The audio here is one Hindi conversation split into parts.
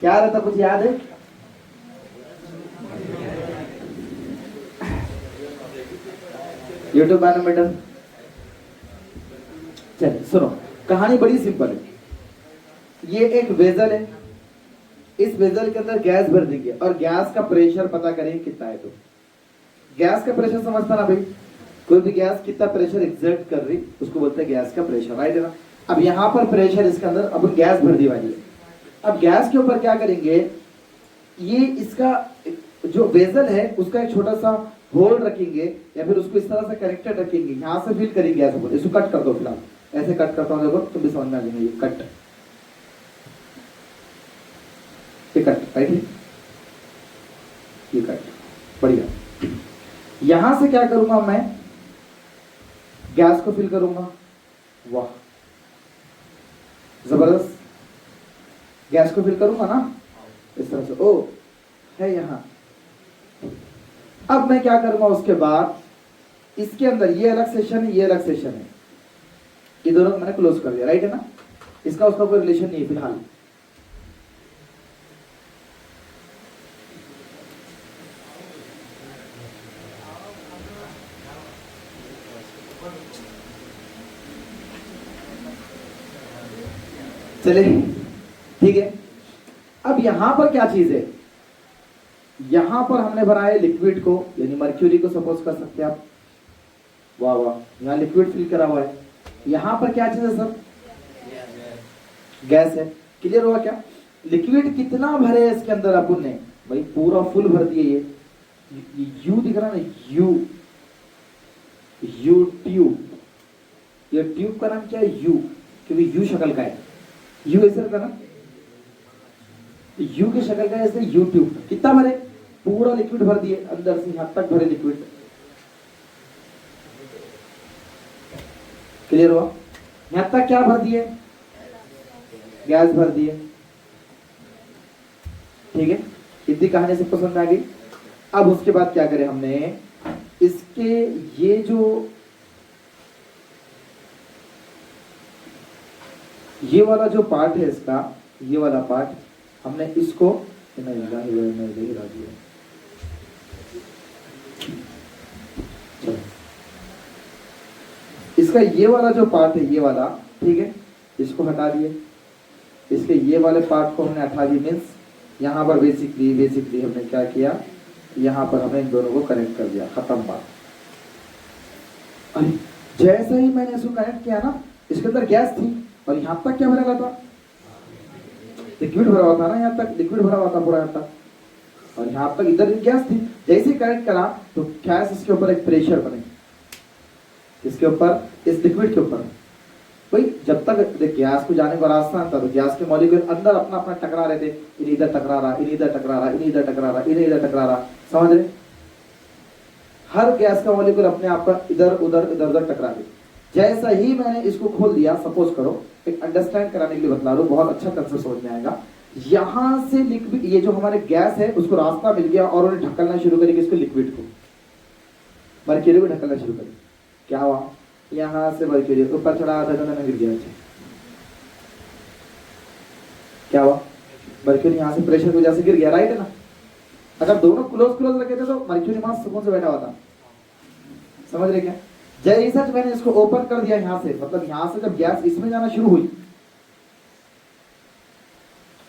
क्या रहता, कुछ याद है? U tube manometer. चलिए सुनो, कहानी बड़ी सिंपल है। ये एक वेजल है, इस वेजल के अंदर गैस भर देंगे और गैस का प्रेशर पता करेंगे कितना है। तो गैस का प्रेशर समझता ना भाई, कोई भी गैस कितना प्रेशर एग्जर्ट कर रही उसको बोलते हैं गैस का प्रेशर, राइट है ना। अब यहाँ पर प्रेशर इसके अंदर, अब गैस भर दी वाली है। अब गैस के ऊपर क्या करेंगे, ये इसका जो वेजल है उसका एक छोटा सा होल रखेंगे या फिर उसको इस तरह से कनेक्टेड रखेंगे, यहाँ से फिल करेंगे गैस ऊपर। इसको कट कर दो, फिलहाल ऐसे कट करता हूँ, देखो तुम भी समझ में आ जाएंगे। ये कट, ये कट, राइट है, ये कट, बढ़िया। यहां से क्या करूंगा मैं, गैस को फिल करूंगा। वाह जबरदस्त, गैस को फिल करूंगा ना इस तरह से। ओ है यहां। अब मैं क्या करूंगा, उसके बाद इसके अंदर ये अलग सेशन है, ये अलग सेशन है, ये दोनों मैंने क्लोज कर दिया, राइट है ना। इसका उसका कोई रिलेशन नहीं है फिलहाल। चलिए ठीक है। अब यहां पर क्या चीज है, यहां पर हमने भरा है लिक्विड को, यानी मर्क्यूरी को सपोज कर सकते हैं आप। वाह वाह, यहां लिक्विड फिल करा हुआ है। यहां पर क्या चीज है सर, गैस है। क्लियर हुआ क्या? लिक्विड कितना भरे है इसके अंदर अपन ने, भाई पूरा फुल भर दिए। ये यू दिख रहा ना, यू, यू ट्यूब। ये ट्यूब का नाम क्या है, यू, क्योंकि यू शक्ल का है। यू ऐसे का ना, यू की शक्ल का ऐसे यूट्यूब। कितना भरे, पूरा लिक्विड भर दिए, अंदर से यहां तक भरे लिक्विड। क्लियर हुआ? यहां तक क्या भर दिए, गैस भर दिए। ठीक है, इतनी कहानी सबको समझ में आ गई। अब उसके बाद क्या करें हमने, इसके ये जो ये वाला जो पार्ट है इसका, ये वाला पार्ट हमने इसको इसका ये वाला जो पार्ट है, ये वाला, ठीक है, इसको हटा दिए। इसके ये वाले पार्ट को हमने हटा दिया, मीन्स यहाँ पर बेसिकली हमने क्या किया, यहाँ पर हमने इन दोनों को कनेक्ट कर दिया, खत्म बात। अरे जैसे ही मैंने इसको कनेक्ट किया ना, इसके अंदर गैस थी और यहाँ तक क्या भरा हुआ था, लिक्विड भरा हुआ था ना, यहाँ तक लिक्विड भरा हुआ था पूरा यहाँ तक, और यहाँ तक इधर गैस थी। जैसे कनेक्ट करा तो गैस इसके ऊपर एक प्रेशर बने, इसके ऊपर, इस लिक्विड के ऊपर। भाई जब तक गैस को जाने का रास्ता था तो गैस के मॉलिक्यूल अंदर अपना अपना टकरा रहे थे, इन्हें इधर टकरा रहा, इन्हें इधर टकरा रहा, इन्हें इधर टकरा रहा, इन्हें इधर टकरा रहा, समझ रहे? हर गैस का मॉलिक्यूल अपने आप का इधर उधर इधर उधर टकरा रहे। जैसा ही मैंने इसको खोल दिया, सपोज करो, एक अंडरस्टैंड कराने के लिए बता रहा हूं, बहुत अच्छा कंसेप्ट समझ में आएगा। यहां से लिक्विड, ये जो हमारे गैस है उसको रास्ता मिल गया और उन्हें ढकलना शुरू करेगी, इसको लिक्विड को, मर्क्यूरी को ढकलना शुरू करेगी। क्या हुआ, यहां से मर्क्यूरी ऊपर चढ़ा था, गिर गया। क्या हुआ, मर्क्यूरी यहां से प्रेशर की वजह से गिर गया, राइट है ना। अगर दोनों क्लोज रखे थे तो मर्क्यूरी वहां सुकून से बैठा हुआ था, समझ रहे क्या? जैसा मैंने इसको ओपन कर दिया यहां से, मतलब यहां से जब गैस इसमें जाना शुरू हुई,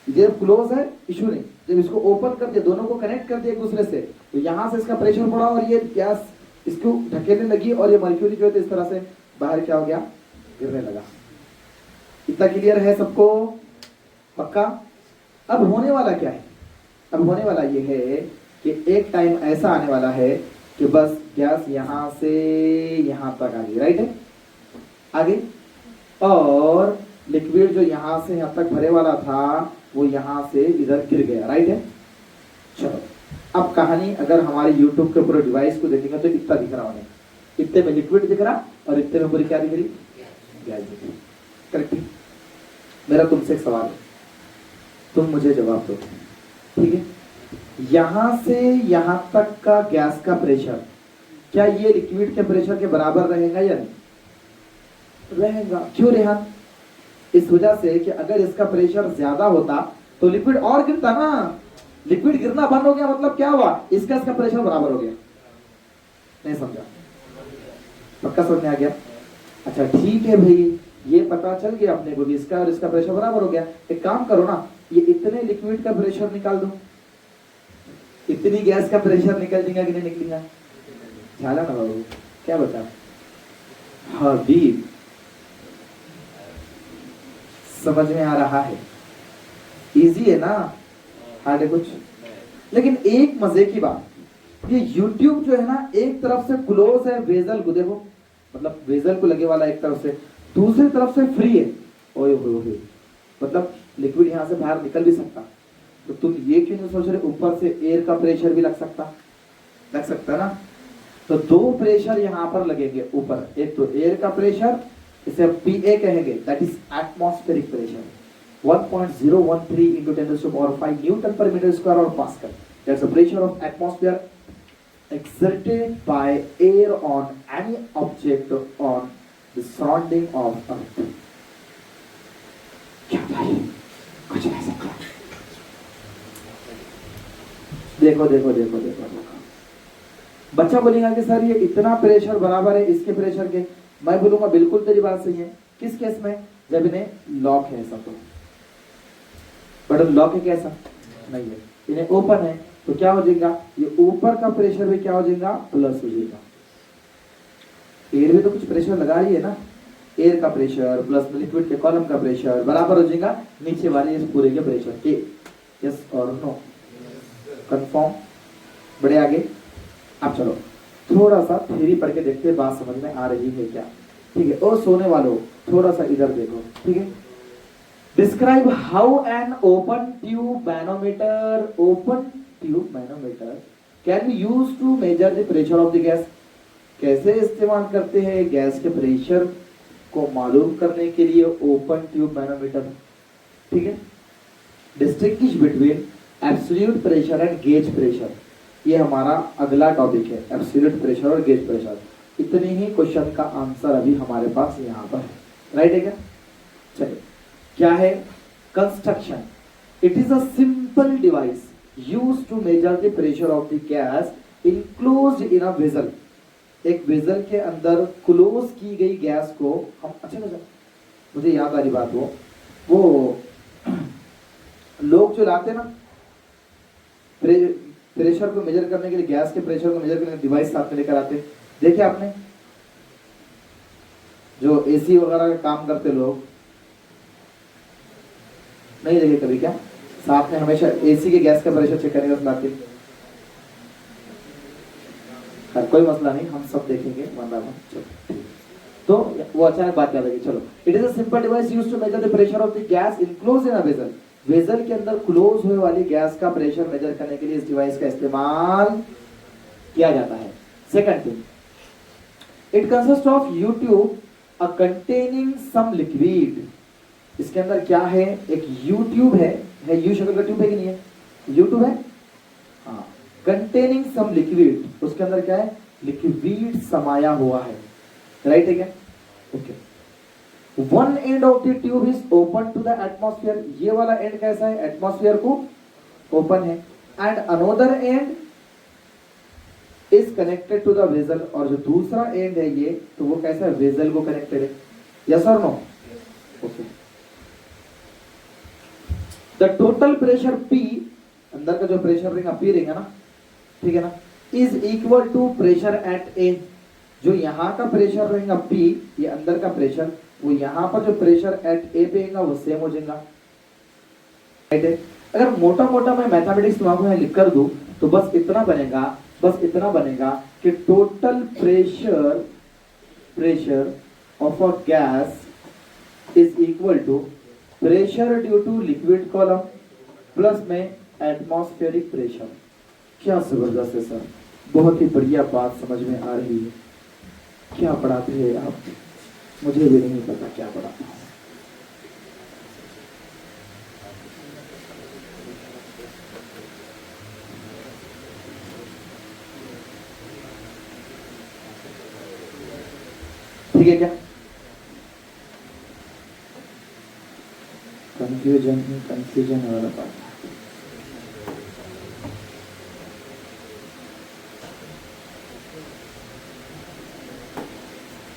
जब क्लोज है इशू नहीं, जब इसको ओपन कर दिया, दोनों को कनेक्ट कर दिया एक दूसरे से, तो यहां से इसका प्रेशर बढ़ा और ये गैस इसको ढकेलने लगी और ये मर्क्यूरी जो है इस तरह से बाहर क्या हो गया, गिरने लगा। इतना क्लियर है सबको, पक्का? अब होने वाला क्या है, अब होने वाला ये है कि एक टाइम ऐसा आने वाला है कि बस गैस यहां से यहां तक आ गई, राइट है, आ गई, और लिक्विड जो यहां से यहां तक भरे वाला था वो यहां से इधर गिर गया, राइट है। चलो अब कहानी अगर हमारे YouTube के पूरे डिवाइस को देखेंगे तो इतना दिख रहा होने, इतने में लिक्विड दिख रहा और इतने में पूरी क्या दिख रही, गैस दिख रही, करेक्ट? मेरा तुमसे एक सवाल है, तुम मुझे जवाब दो, ठीक है? यहां से यहां तक का गैस का प्रेशर क्या ये लिक्विड के प्रेशर के बराबर रहेगा या नहीं? रहेगा। क्यों रेहान? इस वजह से कि अगर इसका प्रेशर ज्यादा होता तो लिक्विड और गिरता ना, लिक्विड गिरना बंद हो गया मतलब क्या हुआ, इसका प्रेशर बराबर हो गया। नहीं समझा? पक्का समझ में आ गया? अच्छा ठीक है भाई, ये पता चल गया अपने को, इसका और इसका प्रेशर बराबर हो गया। एक काम करो ना, ये इतने लिक्विड का प्रेशर निकाल दो, इतनी गैस का प्रेशर निकल जाएगा कि नहीं निकलेगा? झाला ना बाबू, क्या बता? हबीब, समझ में आ रहा है? इजी है ना? हार्ड है कुछ? लेकिन एक मजे की बात, ये YouTube जो है ना, एक तरफ से क्लोज है वेजल को, देखो मतलब वेजल को लगे वाला एक तरफ से, दूसरी तरफ से फ्री है। ओए होए, मतलब लिक्विड यहाँ से बाहर निकल भी सकता। तो तुम ये क्यों नहीं सोच रहे ऊपर से एयर का प्रेशर भी लग सकता ना? तो दो प्रेशर यहाँ पर लगेंगे ऊपर, एक तो एयर का प्रेशर, इसे PA कहेंगे, that is atmospheric pressure, 1.013 into 10⁵ Newton पर मीटर स्क्वायर और pascal. That's the pressure of atmosphere exerted by air on any object on the surrounding of Earth. क्या भाई, कुछ नहीं सकता। देखो देखो देखो देखो देखो, बच्चा बोलेगा कि सर ये इतना प्रेशर बराबर है इसके प्रेशर के। मैं बोलूंगा बिल्कुल तेरी बात सही है। किस केस में? जब इन्हें लॉक है ऐसा, तो बट लॉक है कैसा नहीं है, इन्हें ओपन है, तो क्या हो जाएगा, ये ऊपर का प्रेशर भी क्या हो जाएगा, प्लस हो जाएगा। एयर भी तो कुछ प्रेशर लगा रही है ना, एयर का प्रेशर प्लस लिक्विड के कॉलम का प्रेशर बराबर हो जाएगा नीचे वाले इस पूरे के प्रेशर के। यस और नो? कंफर्म? बड़े आगे। अब चलो थोड़ा सा थ्योरी पढ़ के देखते हैं, बात समझ में आ रही है क्या? ठीक है, और सोने वालों थोड़ा सा इधर देखो, ठीक है। Describe how an open tube manometer can be used to measure the pressure of the gas. कैसे इस्तेमाल करते हैं गैस के प्रेशर को मालूम करने के लिए ओपन ट्यूब मैनोमीटर, ठीक है। Distinguish between absolute pressure and gauge pressure, ये हमारा अगला टॉपिक है, एब्सोल्यूट प्रेशर और गेज प्रेशर। इतने ही क्वेश्चन का आंसर अभी हमारे पास यहाँ पर है, राइट है क्या? चलिए, क्या है construction? It is a simple device used to measure the pressure of the gas enclosed in a vessel. एक वेसल के अंदर क्लोज की गई गैस को हम, अच्छा मुझे याद आ रही बात, वो लोग जो लाते ना प्रेशर को मेजर करने के लिए, गैस के प्रेशर को मेजर करने के लिए डिवाइस साथ में लेकर आते, देखे आपने? जो एसी वगैरह का काम करते लोग, नहीं देखे कभी क्या? साथ में हमेशा एसी के गैस का प्रेशर चेक करने का लाते। कोई मसला नहीं, हम सब देखेंगे वन बाय वन। तो वो अचानक बात याद आ गई। चलो, it is a simple device used to measure the pressure of the gas enclosed in a vessel. Vessel के अंदर क्लोज हुए वाली गैस का प्रेशर मेजर करने के लिए इस डिवाइस का इस्तेमाल किया जाता है। Second thing, it consist of U tube a containing some liquid. इसके अंदर क्या है? एक यू ट्यूब है यू शक्ल का ट्यूब है कि नहीं है? यू ट्यूब है, हाँ। कंटेनिंग सम लिक्विड, उसके अंदर क्या है? लिक्विड समाया हुआ है, राइट है क्या? Okay. One end of the tube is open to the atmosphere. ये वाला एंड कैसा है? एटमॉस्फेयर को ओपन है। And another end is connected to the vessel. और जो दूसरा एंड है ये, तो वो कैसा है? वेसल को कनेक्टेड है। यस और no? Okay. The total pressure P, अंदर का जो प्रेशर रहेगा P रहेगा ना, ठीक है ना, is equal to pressure at A। जो यहाँ का प्रेशर रहेगा P, ये अंदर का प्रेशर, वो यहाँ पर जो प्रेशर एट A पे रहेगा वो सेम हो जाएगा, राइट है? अगर मोटा मोटा मैं मैथमेटिक्स तुमको यहाँ लिख कर दूं तो बस इतना बनेगा कि total pressure of a gas is equal to pressure due to liquid column plus में एटमॉस्फेरिक प्रेशर। क्या जबरदस्त है सर, बहुत ही बढ़िया बात समझ में आ रही है। क्या पढ़ाते हैं आप? मुझे भी नहीं पता क्या पढ़ाते हैं। ठीक है क्या? कंफ्यूजन कंफ्यूजन वाला पार्ट।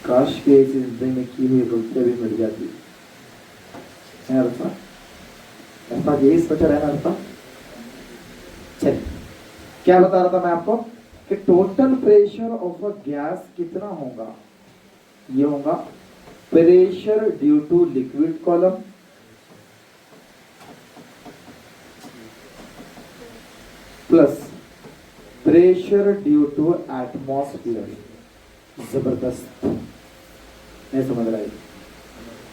काश के इस जिंदगी में की हुई गलतियां भी मिट जाती है अल्फा। अल्फा यही सोच रहा है ना अल्फा। चल क्या बता रहा था मैं आपको कि total pressure of a gas कितना होगा। ये होगा pressure due to liquid column plus pressure due to atmosphere. जबरदस्त। नहीं समझ रहा है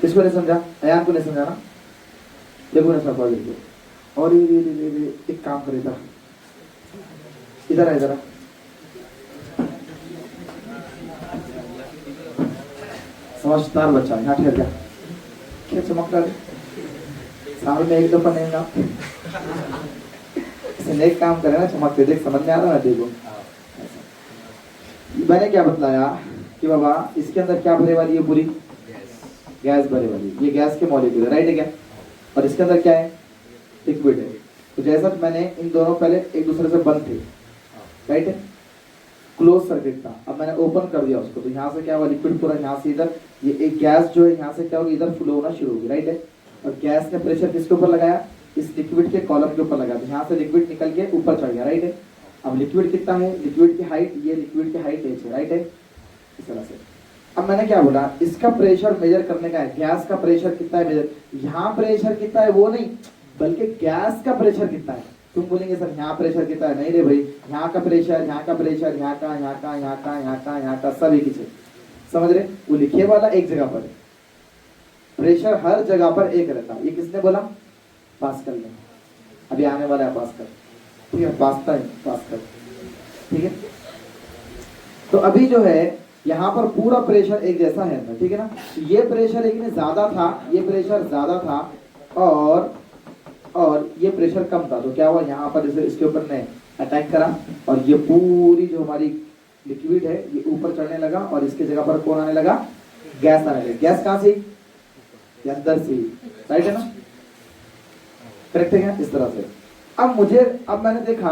किसको नहीं समझा? अयान को नहीं समझा ना? देखो ना सब देखो। और ये एक काम करे था, इधर आ इधर आ। समझदार बच्चा यहाँ ठहर जा। क्या चमक रहा है? साल में एक दफा नहीं ना नेक काम करे ना चमकते देख। समझ में आ रहा है? देखो मैंने क्या बतलाया कि बाबा इसके अंदर क्या भरे वाली है? पूरी गैस भरे वाली। ये गैस के मॉलिक्यूल है, राइट है क्या? और इसके अंदर क्या है? लिक्विड है। तो जैसा मैंने इन दोनों पहले एक दूसरे से बंद थे, राइट है, क्लोज सर्किट था। अब मैंने ओपन कर दिया उसको, तो यहाँ से क्या हुआ? लिक्विड पूरा यहाँ से इधर, ये एक गैस जो है यहाँ से क्या होगी? इधर फ्लो होना शुरू होगी, राइट है। और गैस ने प्रेशर किसके ऊपर लगाया? इस लिक्विड के कॉलम के ऊपर लगाया। तो यहाँ से लिक्विड निकल के ऊपर चढ़ गया, राइट है। अब लिक्विड कितना है? लिक्विड की हाइट, ये लिक्विड की हाइट h है, राइट है, इस तरह से। अब मैंने क्या बोला? इसका प्रेशर मेजर करने का है। गैस का प्रेशर कितना है मेजर, यहाँ प्रेशर कितना है वो नहीं, बल्कि गैस का प्रेशर कितना है। तुम बोलेंगे सर यहाँ प्रेशर कितना है? नहीं रे भाई, यहाँ का प्रेशर, यहाँ का प्रेशर, यहाँ का, यहाँ का, यहाँ का, यहाँ का, यहाँ का, सब एक ही चीज। समझ रहे? वो लिखे वाला एक जगह पर है, प्रेशर हर जगह पर एक रहता है। ये किसने बोला? पास्कल ने। अभी आने वाला है पास्कल, ठीक है, पास्कल, ठीक है। तो अभी जो है यहाँ पर पूरा प्रेशर एक जैसा है, ठीक है ना। ये प्रेशर लेकिन ज्यादा था, ये प्रेशर ज्यादा था और ये प्रेशर कम था। तो क्या हुआ? यहाँ पर इसे इसके ऊपर ने अटैक करा और ये पूरी जो हमारी लिक्विड है ये ऊपर चढ़ने लगा और इसके जगह पर कौन आने लगा? गैस आने लगा। गैस कहाँ से? अंदर से, राइट है ना, करेक्ट है क्या? इस तरह से। अब मैंने देखा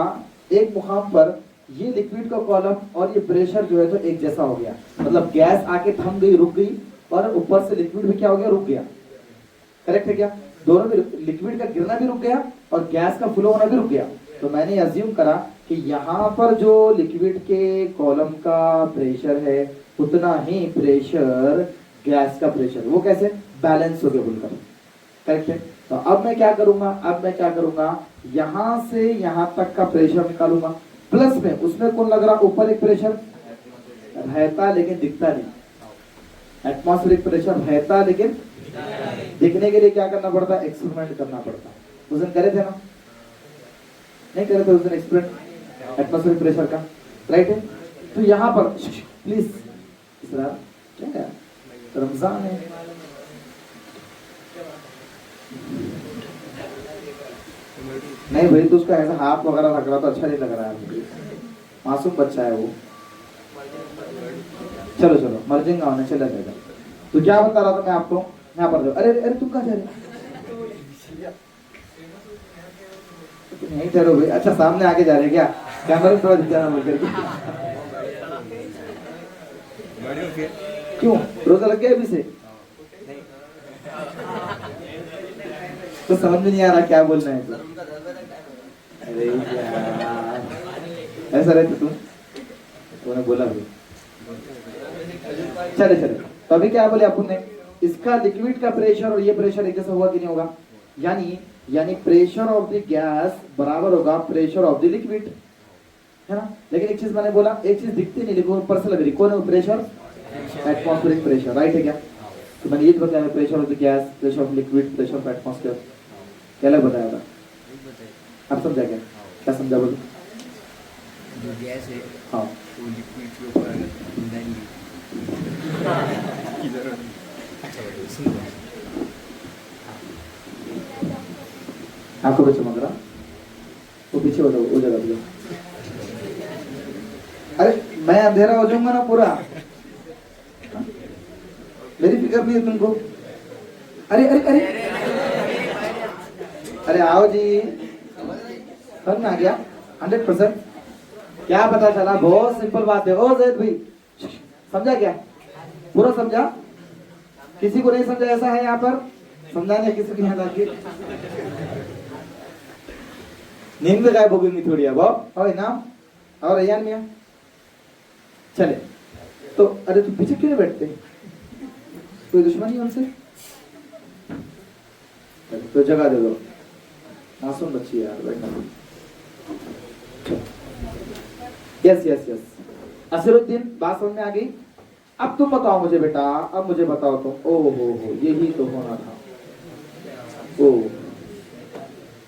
एक मुकाम पर ये लिक्विड का कॉलम और ये प्रेशर जो है तो एक जैसा हो गया। मतलब गैस आके थम गई, रुक गई, और ऊपर से लिक्विड भी क्या हो गया? रुक गया। करेक्ट है क्या? दोनों में लिक्विड का गिरना भी रुक गया और गैस का फ्लो होना भी रुक गया। तो मैंने अज्यूम करा कि यहाँ पर जो लिक्विड के कॉलम का प्रेशर है उतना ही प्रेशर गैस का प्रेशर, वो कैसे बैलेंस हो गया बोलकर। करेक्ट है। तो अब मैं क्या करूंगा? यहाँ से यहाँ तक का प्रेशर निकालूंगा, प्लस में उसमें कौन लग रहा? ऊपर एक प्रेशर रहता लेकिन दिखता नहीं। एटमॉस्फेरिक प्रेशर रहता लेकिन दिखने के लिए क्या करना पड़ता है? एक्सपेरिमेंट करना पड़ता। उस दिन करे थे ना? नहीं करे थे उस दिन एक्सपेरिमेंट एटमॉस्फेरिक प्रेशर का, राइट है। तो यहाँ पर प्लीज क्या है? रमजान है, नहीं भाई, तो उसका ऐसा हाथ वगैरह रख रहा तो अच्छा नहीं लग रहा है मुझे। मासूम बच्चा है वो। चलो मर्जिंग होने चला जाएगा। तो क्या बता रहा था मैं आपको यहाँ पर? अरे तुम कहाँ जा रहे? नहीं ठहरो भाई। अच्छा सामने आके जा रहे क्या? कैमरा थोड़ा दिख जाना बोल करके। क्यों रोजा लग गया अभी से? तो समझ में नहीं आ रहा क्या बोलना है। तो अरे यार ऐसा रहते तुमने बोला भी। चले तो अभी क्या बोले अपन ने? इसका लिक्विड का प्रेशर और ये प्रेशर एक जैसा हुआ कि नहीं होगा? यानी प्रेशर ऑफ द गैस बराबर होगा प्रेशर ऑफ द लिक्विड, है ना। लेकिन एक चीज मैंने बोला, एक चीज दिखती नहीं लेकिन ऊपर से लग रही। कौन है वो प्रेशर? एटमॉस्फेरिक प्रेशर, राइट है क्या? तो मैंने ये बताया pressure of the gas, pressure of liquid, pressure of atmosphere, क्या अलग बताया था? आप समझा क्या समझा? बोलो। जो गैस है हाँ वो लिक्विड के ऊपर नहीं। अच्छा सुनो, आपको भी चमक रहा? वो पीछे बताओ वो जगह पे। अरे मैं अंधेरा हो जाऊंगा ना पूरा, मेरी फिक्र नहीं है तुमको। अरे अरे आओ जी, समझ में आ गया 100%? क्या पता चला? बहुत सिंपल बात है। ओ जैद भाई, समझा क्या? पूरा समझा? किसी को नहीं समझा ऐसा है यहाँ पर? समझाने किसी की यहाँ आके नींद में गायब हो गई थोड़ी अब। और इनाम और अयान मियाँ चले तो। अरे तू पीछे क्यों नहीं बैठते? कोई दुश्मनी है उनसे? तो जगह दे दो, मासूम बच्ची है यार, बैठना। यस यस यस, असीरुद्दीन बात समझ में आ गई? अब तुम बताओ मुझे बेटा, अब मुझे बताओ तुम। ओ हो, यही तो होना था। ओ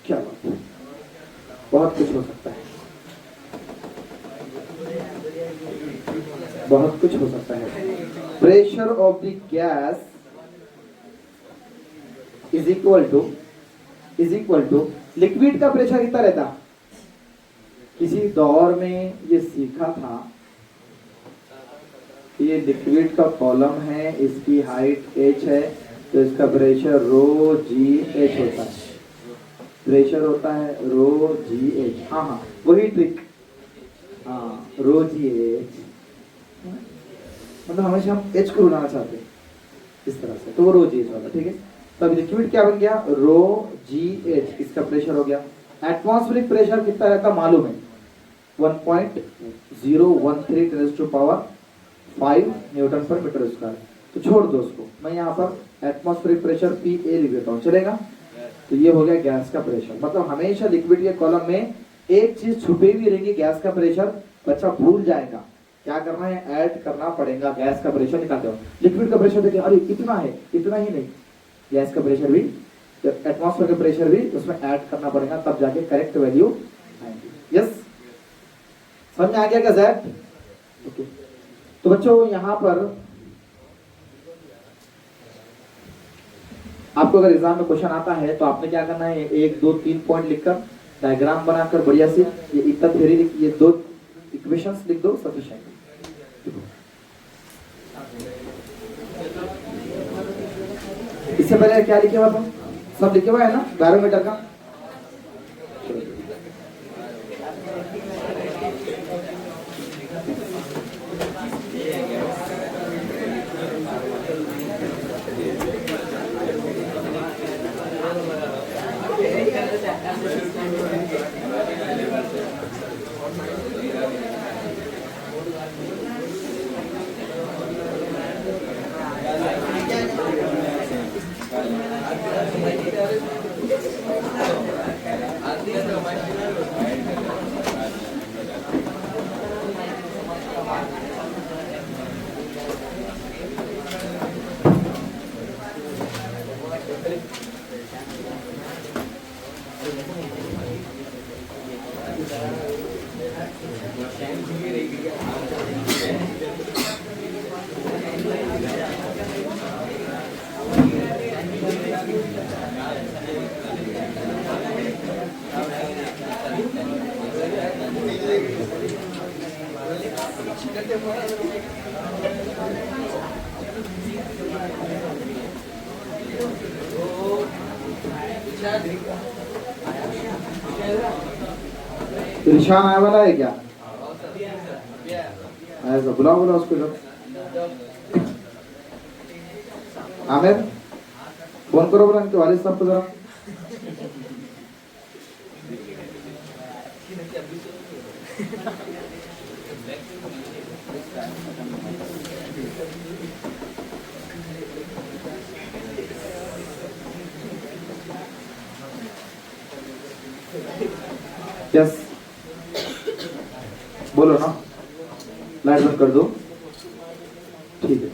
क्या बात है, बहुत कुछ हो सकता है, बहुत कुछ हो सकता है। Pressure of the gas is equal to liquid का प्रेशर कितना रहता? किसी दौर में ये सीखा था कि ये लिक्विड का कॉलम है, इसकी हाइट h है, तो इसका प्रेशर रो जी एच होता है। प्रेशर होता है रो जी एच। हाँ हाँ, वही ट्रिक। हाँ, रो जी एच, मतलब हमेशा हम एच को बनाना चाहते हैं इस तरह से, तो वो रो जी एच वाला। ठीक है, तब लिक्विड क्या बन गया? रो जी एच, इसका प्रेशर हो गया। एटमॉस्फेरिक प्रेशर कितना रहता मालूम है? 1.013 टेन टू पावर 5 न्यूटन पर मीटर स्क्वायर। तो छोड़ दो उसको, मैं यहाँ पर एटमॉस्फेरिक प्रेशर पी ए लिख देता हूँ, चलेगा? तो ये हो गया गैस का प्रेशर। मतलब हमेशा लिक्विड के कॉलम में एक चीज छुपी हुई रहेगी, गैस का प्रेशर। बच्चा भूल जाएगा, क्या करना है? ऐड करना पड़ेगा। गैस का प्रेशर निकालते हो, लिक्विड का प्रेशर देखिए, अरे इतना है, इतना ही नहीं, गैस का प्रेशर भी, एटमॉस्फेयर का प्रेशर भी उसमें ऐड करना पड़ेगा, तब जाके करेक्ट वैल्यू आएगी। यस, समझ में आ गया क्या ज़ैड? ओके, तो बच्चों यहाँ पर आपको अगर एग्जाम में क्वेश्चन आता है तो आपने क्या करना है? 1 2 3 पॉइंट लिखकर डायग्राम बनाकर बढ़िया से ये इतना थ्योरी लिख, ये 2 इक्वेशंस लिख दो, सफिशिएंट। इससे पहले क्या लिखे हुआ तुम? सब लिखे हुआ है ना बैरोमीटर का? निशान आया वाला है क्या? ऐसा बुलाओ बुलाओ उसको जब। आमिर फोन करो बोला इनके वालिद साहब को जरा। यस, बोलो ना, लाइट बंद कर दो। ठीक है।